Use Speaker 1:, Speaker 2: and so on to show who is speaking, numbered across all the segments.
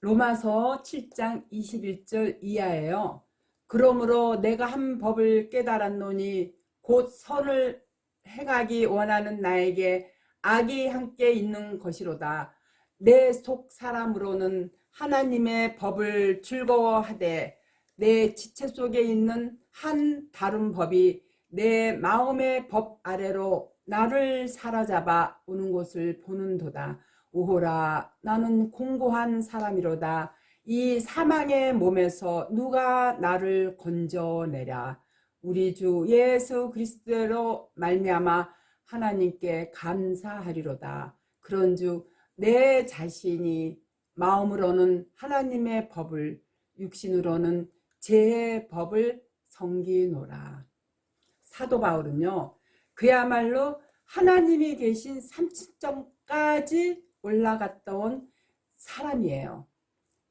Speaker 1: 로마서 7장 21절 이하예요. 그러므로 내가 한 법을 깨달았노니 곧 선을 행하기 원하는 나에게 악이 함께 있는 것이로다. 내 속 사람으로는 하나님의 법을 즐거워하되 내 지체 속에 있는 한 다른 법이 내 마음의 법 아래로 나를 사로잡아 오는 것을 보는도다. 오호라, 나는 공고한 사람이로다. 이 사망의 몸에서 누가 나를 건져내랴. 우리 주 예수 그리스도로 말미암아 하나님께 감사하리로다. 그런즉 내 자신이 마음으로는 하나님의 법을, 육신으로는 제 법을 섬기노라. 사도 바울은요, 그야말로 하나님이 계신 삼층정까지 올라갔다 온 사람이에요.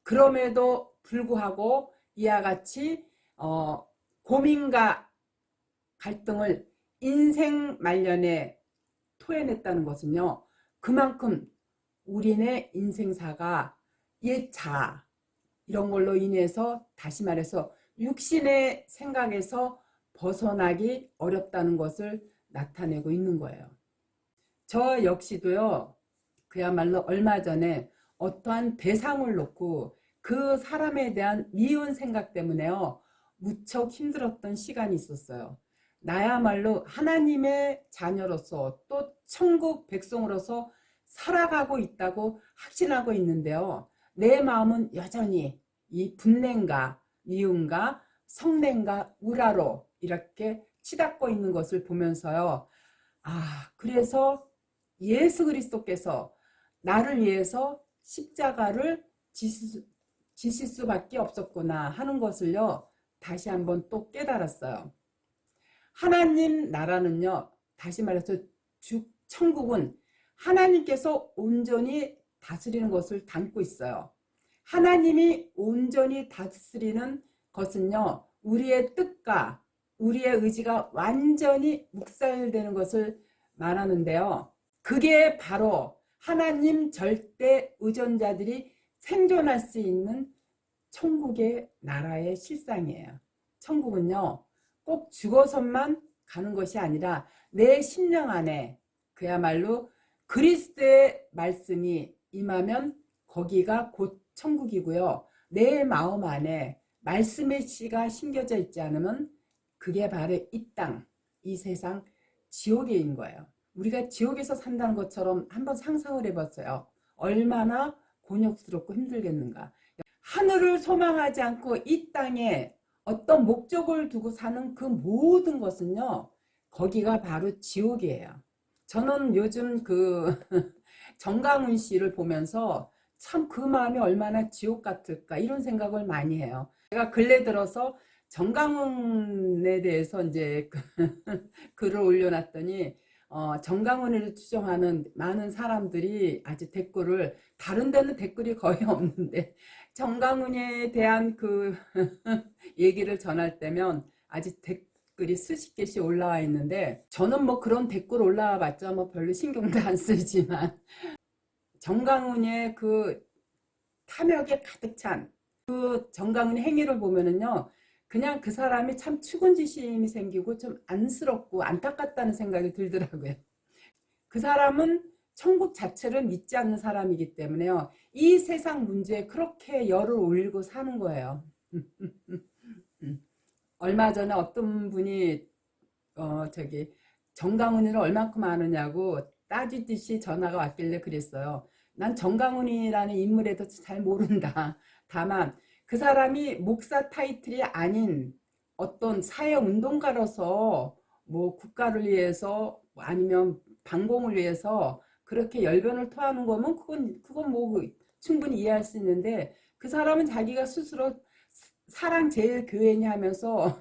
Speaker 1: 그럼에도 불구하고 이와 같이 고민과 갈등을 인생 말년에 토해냈다는 것은요, 그만큼 우리네 인생사가 옛 자아 이런 걸로 인해서, 다시 말해서 육신의 생각에서 벗어나기 어렵다는 것을 나타내고 있는 거예요. 저 역시도요, 그야말로 얼마 전에 어떠한 대상을 놓고 그 사람에 대한 미운 생각 때문에요, 무척 힘들었던 시간이 있었어요. 나야말로 하나님의 자녀로서 또 천국 백성으로서 살아가고 있다고 확신하고 있는데요, 내 마음은 여전히 이 분냄과 미움과 성냄과 우라로 이렇게 치닫고 있는 것을 보면서요, 그래서 예수 그리스도께서 나를 위해서 십자가를 지실 수밖에 없었구나 하는 것을요, 다시 한번 또 깨달았어요. 하나님 나라는요, 다시 말해서 천국은 하나님께서 온전히 다스리는 것을 담고 있어요. 하나님이 온전히 다스리는 것은요, 우리의 뜻과 우리의 의지가 완전히 묵살되는 것을 말하는데요, 그게 바로 하나님 절대 의존자들이 생존할 수 있는 천국의 나라의 실상이에요. 천국은요, 꼭 죽어서만 가는 것이 아니라 내 심령 안에 그야말로 그리스도의 말씀이 임하면 거기가 곧 천국이고요, 내 마음 안에 말씀의 씨가 심겨져 있지 않으면 그게 바로 이 땅, 이 세상 지옥인 거예요. 우리가 지옥에서 산다는 것처럼 한번 상상을 해봤어요. 얼마나 곤욕스럽고 힘들겠는가. 하늘을 소망하지 않고 이 땅에 어떤 목적을 두고 사는 그 모든 것은요, 거기가 바로 지옥이에요. 저는 요즘 그 정강훈 씨를 보면서 참 그 마음이 얼마나 지옥 같을까 이런 생각을 많이 해요. 제가 근래 들어서 정강훈에 대해서 이제 글을 올려놨더니 정강훈을 추종하는 많은 사람들이 아주 댓글을, 다른 데는 댓글이 거의 없는데 정강훈에 대한 그 얘기를 전할 때면 아주 댓글이 수십 개씩 올라와 있는데, 저는 뭐 그런 댓글 올라와 봤자 뭐 별로 신경도 안 쓰지만 정강훈의 그 탐욕에 가득 찬 그 정강훈의 행위를 보면은요, 그냥 그 사람이 참 측은지심이 생기고 좀 안쓰럽고 안타깝다는 생각이 들더라고요. 그 사람은 천국 자체를 믿지 않는 사람이기 때문에요, 이 세상 문제에 그렇게 열을 올리고 사는 거예요. 얼마 전에 어떤 분이 정강훈이를 얼만큼 아느냐고 따지듯이 전화가 왔길래 그랬어요. 난 정강훈이라는 인물에 대해서 잘 모른다. 다만 그 사람이 목사 타이틀이 아닌 어떤 사회운동가로서 뭐 국가를 위해서 아니면 반공을 위해서 그렇게 열변을 토하는 거면 그건 뭐 충분히 이해할 수 있는데, 그 사람은 자기가 스스로 사랑 제일 교회니 하면서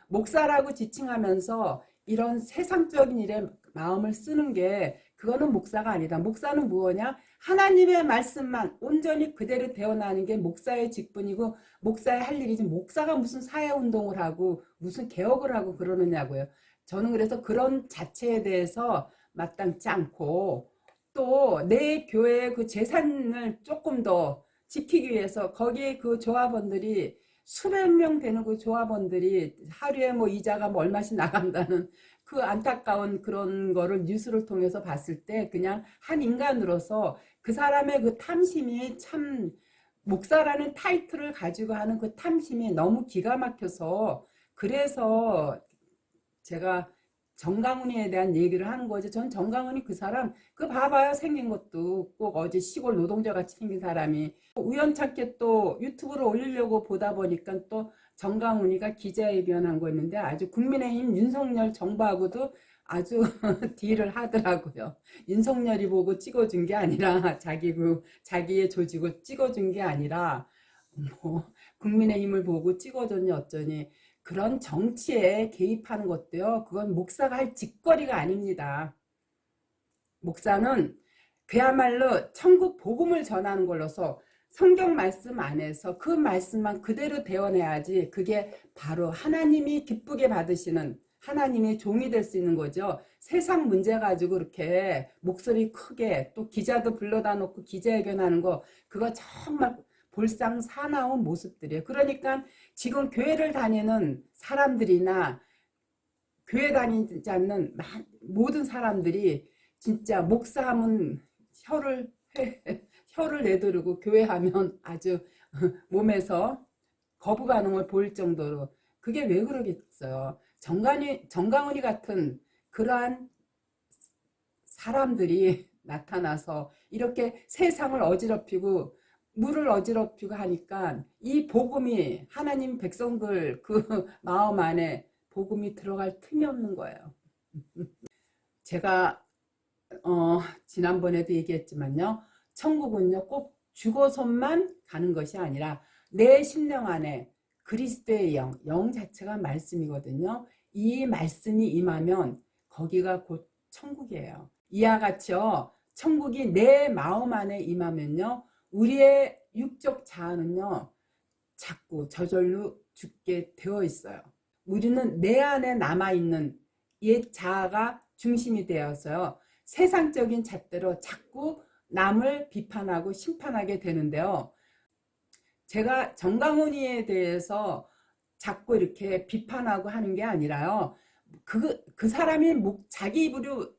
Speaker 1: 목사라고 지칭하면서 이런 세상적인 일에 마음을 쓰는 게, 그거는 목사가 아니다. 목사는 무엇이냐? 하나님의 말씀만 온전히 그대로 되어나는 게 목사의 직분이고 목사의 할 일이지, 목사가 무슨 사회운동을 하고 무슨 개혁을 하고 그러느냐고요. 저는 그래서 그런 자체에 대해서 마땅치 않고, 또 내 교회의 그 재산을 조금 더 지키기 위해서 거기에 그 조합원들이 수백 명 되는 그 조합원들이 하루에 뭐 이자가 뭐 얼마씩 나간다는 그 안타까운 그런 거를 뉴스를 통해서 봤을 때 그냥 한 인간으로서 그 사람의 그 탐심이 참 목사라는 타이틀을 가지고 하는 그 탐심이 너무 기가 막혀서 그래서 제가 정강훈이에 대한 얘기를 하는 거죠. 전 정강훈이 그 사람 그 봐봐요. 생긴 것도 꼭 어디 시골 노동자 같이 생긴 사람이 우연찮게 또 유튜브를 올리려고 보다 보니까 또 정강훈이가 기자회견한 거 있는데 아주 국민의힘 윤석열 정부하고도 아주 딜을 하더라고요. 윤석열이 보고 찍어준 게 아니라 자기의 조직을 찍어준 게 아니라 뭐 국민의힘을 보고 찍어줬니 어쩌니 그런 정치에 개입하는 것도요. 그건 목사가 할 짓거리가 아닙니다. 목사는 그야말로 천국 복음을 전하는 걸로서 성경 말씀 안에서 그 말씀만 그대로 대원해야지 그게 바로 하나님이 기쁘게 받으시는 하나님의 종이 될 수 있는 거죠. 세상 문제 가지고 이렇게 목소리 크게 또 기자도 불러다 놓고 기자회견하는 거 그거 정말 볼상 사나운 모습들이에요. 그러니까 지금 교회를 다니는 사람들이나 교회 다니지 않는 모든 사람들이 진짜 목사하면 혀를 내두르고 교회하면 아주 몸에서 거부 반응을 보일 정도로 그게 왜 그러겠어요. 정강훈이 같은 그러한 사람들이 나타나서 이렇게 세상을 어지럽히고 물을 어지럽히고 하니까 이 복음이 하나님 백성들 그 마음 안에 복음이 들어갈 틈이 없는 거예요. 제가 지난번에도 얘기했지만요. 천국은요 꼭 죽어서만 가는 것이 아니라 내 심령 안에 그리스도의 영 자체가 말씀이거든요. 이 말씀이 임하면 거기가 곧 천국이에요. 이와 같이요. 천국이 내 마음 안에 임하면요. 우리의 육적 자아는요. 자꾸 저절로 죽게 되어 있어요. 우리는 내 안에 남아있는 옛 자아가 중심이 되어서요. 세상적인 잣대로 자꾸 남을 비판하고 심판하게 되는데요. 제가 정강훈이에 대해서 자꾸 이렇게 비판하고 하는 게 아니라요. 그 사람이 자기 입으로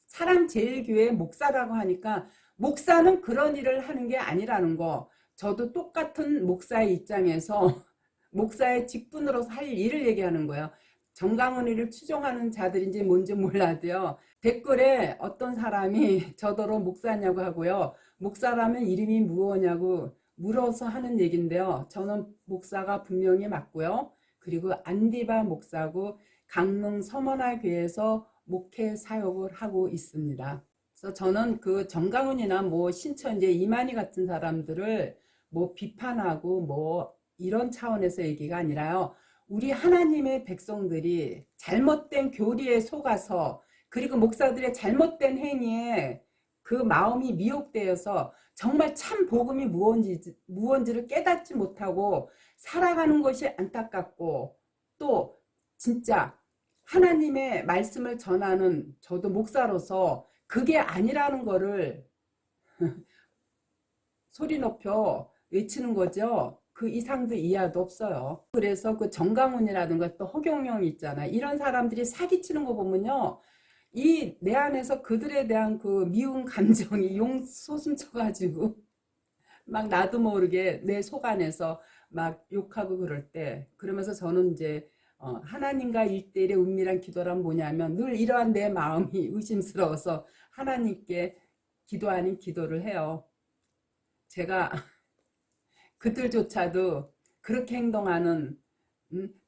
Speaker 1: 사랑제일교회 목사라고 하니까 목사는 그런 일을 하는 게 아니라는 거. 저도 똑같은 목사의 입장에서 목사의 직분으로서 할 일을 얘기하는 거예요. 정강훈이를 추종하는 자들인지 뭔지 몰라도요. 댓글에 어떤 사람이 저더러 목사냐고 하고요. 목사라면 이름이 무엇냐고 물어서 하는 얘기인데요. 저는 목사가 분명히 맞고요. 그리고 안디바 목사고 강릉 서머나교회에서 목회 사역을 하고 있습니다. 그래서 저는 그 정강훈이나 뭐 신천지 이만희 같은 사람들을 뭐 비판하고 뭐 이런 차원에서 얘기가 아니라요. 우리 하나님의 백성들이 잘못된 교리에 속아서 그리고 목사들의 잘못된 행위에 그 마음이 미혹되어서 정말 참 복음이 무언지를 깨닫지 못하고 살아가는 것이 안타깝고 또 진짜 하나님의 말씀을 전하는 저도 목사로서 그게 아니라는 거를 소리 높여 외치는 거죠. 그 이상도 이하도 없어요. 그래서 그 정강훈이라든가 또 허경영 있잖아. 이런 사람들이 사기치는 거 보면요. 이 내 안에서 그들에 대한 그 미운 감정이 용솟음쳐가지고 막 나도 모르게 내 속 안에서 막 욕하고 그럴 때 그러면서 저는 이제 하나님과 일대일의 은밀한 기도란 뭐냐면 늘 이러한 내 마음이 의심스러워서 하나님께 기도 아닌 기도를 해요. 제가 그들조차도 그렇게 행동하는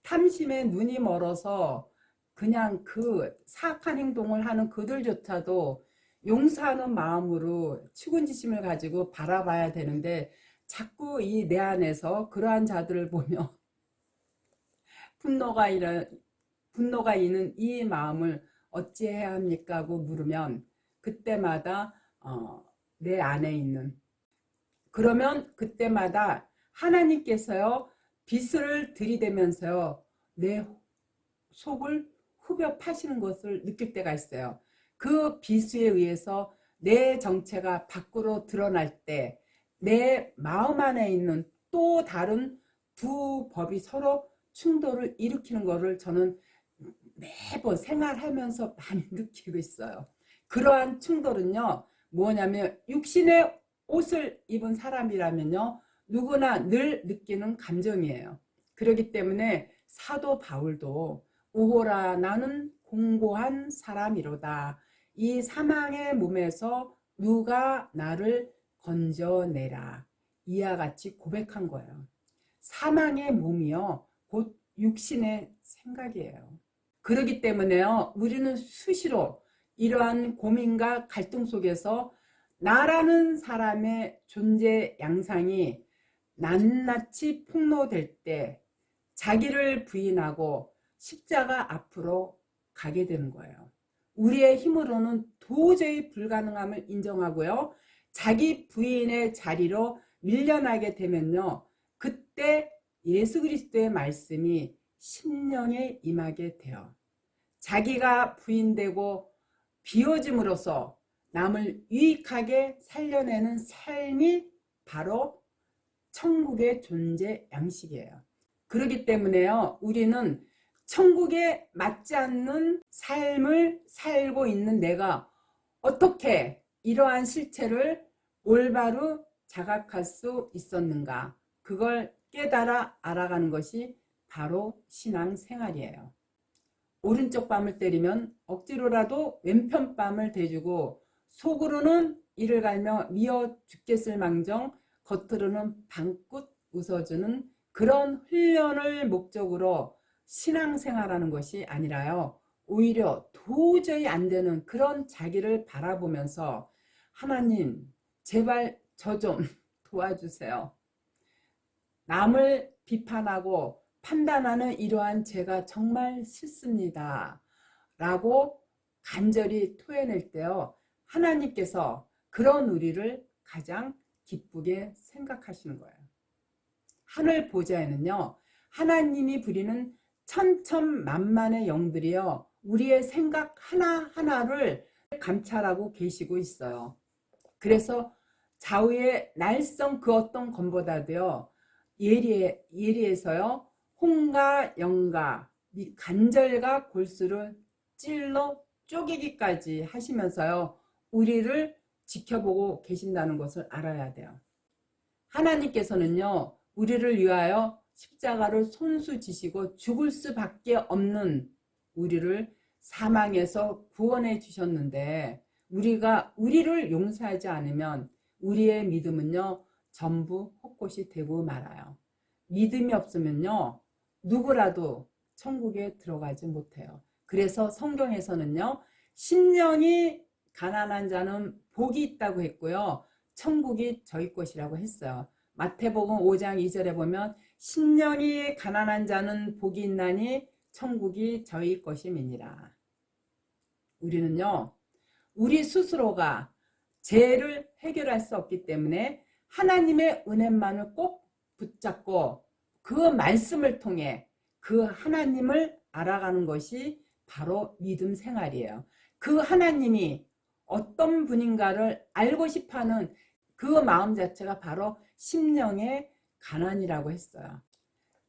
Speaker 1: 탐심에 눈이 멀어서 그냥 그 사악한 행동을 하는 그들조차도 용서하는 마음으로 측은지심을 가지고 바라봐야 되는데 자꾸 이 내 안에서 그러한 자들을 보며 분노가 있는 이 마음을 어찌해야 합니까? 하고 물으면 그때마다 내 안에 있는 그러면 그때마다 하나님께서요 빛을 들이대면서요 내 속을 후벼 파시는 것을 느낄 때가 있어요. 그 비수에 의해서 내 정체가 밖으로 드러날 때 내 마음 안에 있는 또 다른 두 법이 서로 충돌을 일으키는 것을 저는 매번 생활하면서 많이 느끼고 있어요. 그러한 충돌은요, 뭐냐면 육신의 옷을 입은 사람이라면요, 누구나 늘 느끼는 감정이에요. 그렇기 때문에 사도 바울도 오호라 나는 공고한 사람이로다. 이 사망의 몸에서 누가 나를 건져내라. 이와 같이 고백한 거예요. 사망의 몸이요, 곧 육신의 생각이에요. 그렇기 때문에요, 우리는 수시로 이러한 고민과 갈등 속에서 나라는 사람의 존재 양상이 낱낱이 폭로될 때 자기를 부인하고 십자가 앞으로 가게 되는 거예요. 우리의 힘으로는 도저히 불가능함을 인정하고요, 자기 부인의 자리로 밀려나게 되면요, 그때 예수 그리스도의 말씀이 심령에 임하게 돼요. 자기가 부인되고 비워짐으로써 남을 유익하게 살려내는 삶이 바로 천국의 존재 양식이에요. 그렇기 때문에요, 우리는 천국에 맞지 않는 삶을 살고 있는 내가 어떻게 이러한 실체를 올바로 자각할 수 있었는가, 그걸 깨달아 알아가는 것이 바로 신앙생활이에요. 오른쪽 뺨을 때리면 억지로라도 왼편 뺨을 대주고 속으로는 이를 갈며 미어 죽겠을 망정 겉으로는 방긋 웃어주는 그런 훈련을 목적으로 신앙생활하는 것이 아니라요, 오히려 도저히 안 되는 그런 자기를 바라보면서 하나님 제발 저 좀 도와주세요. 남을 비판하고 판단하는 이러한 제가 정말 싫습니다. 라고 간절히 토해낼 때요, 하나님께서 그런 우리를 가장 기쁘게 생각하시는 거예요. 하늘 보좌에는요, 하나님이 부리는 천천만만의 영들이요, 우리의 생각 하나하나를 감찰하고 계시고 있어요. 그래서 좌우의 날성 그 어떤 것보다도요, 예리해서요, 홍과 영과 간절과 골수를 찔러 쪼개기까지 하시면서요, 우리를 지켜보고 계신다는 것을 알아야 돼요. 하나님께서는요, 우리를 위하여 십자가를 손수지시고 죽을 수밖에 없는 우리를 사망에서 구원해 주셨는데, 우리가 우리를 용서하지 않으면 우리의 믿음은요, 전부 헛것이 되고 말아요. 믿음이 없으면요, 누구라도 천국에 들어가지 못해요. 그래서 성경에서는요, 심령이 가난한 자는 복이 있다고 했고요, 천국이 저희 것이라고 했어요. 마태복음 5장 2절에 보면 심령이 가난한 자는 복이 있나니 천국이 저희 것임이니라. 우리는요, 우리 스스로가 죄를 해결할 수 없기 때문에 하나님의 은혜만을 꼭 붙잡고 그 말씀을 통해 그 하나님을 알아가는 것이 바로 믿음 생활이에요. 그 하나님이 어떤 분인가를 알고 싶어하는 그 마음 자체가 바로 심령의 가난이라고 했어요.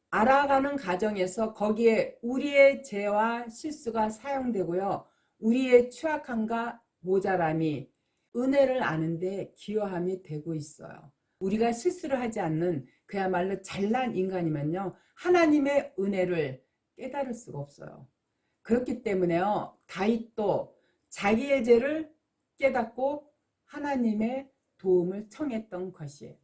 Speaker 1: 알아가는 과정에서 거기에 우리의 죄와 실수가 사용되고요, 우리의 취약함과 모자람이 은혜를 아는데 기여함이 되고 있어요. 우리가 실수를 하지 않는 그야말로 잘난 인간이면요, 하나님의 은혜를 깨달을 수가 없어요. 그렇기 때문에요, 다윗도 자기의 죄를 깨닫고 하나님의 도움을 청했던 것이에요.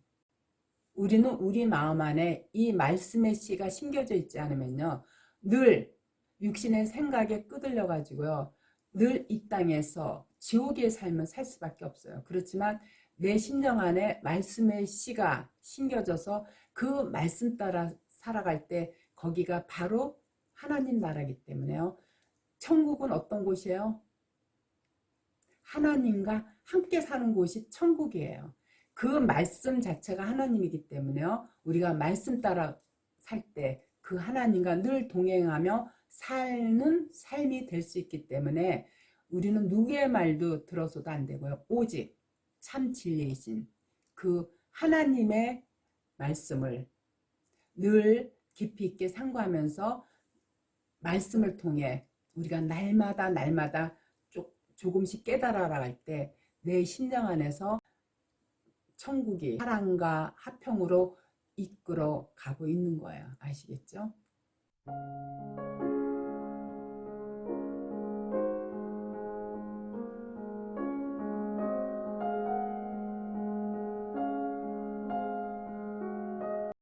Speaker 1: 우리는 우리 마음 안에 이 말씀의 씨가 심겨져 있지 않으면요, 늘 육신의 생각에 끄들려 가지고요, 늘 이 땅에서 지옥의 삶을 살 수밖에 없어요. 그렇지만 내 심령 안에 말씀의 씨가 심겨져서 그 말씀 따라 살아갈 때 거기가 바로 하나님 나라이기 때문에요, 천국은 어떤 곳이에요? 하나님과 함께 사는 곳이 천국이에요. 그 말씀 자체가 하나님이기 때문에요, 우리가 말씀 따라 살 때 그 하나님과 늘 동행하며 사는 삶이 될 수 있기 때문에 우리는 누구의 말도 들어서도 안 되고요. 오직 참 진리이신 그 하나님의 말씀을 늘 깊이 있게 상고하면서 말씀을 통해 우리가 날마다 조금씩 깨달아갈 때 내 심령 안에서 천국이 사랑과 화평으로 이끌어 가고 있는 거예요. 아시겠죠?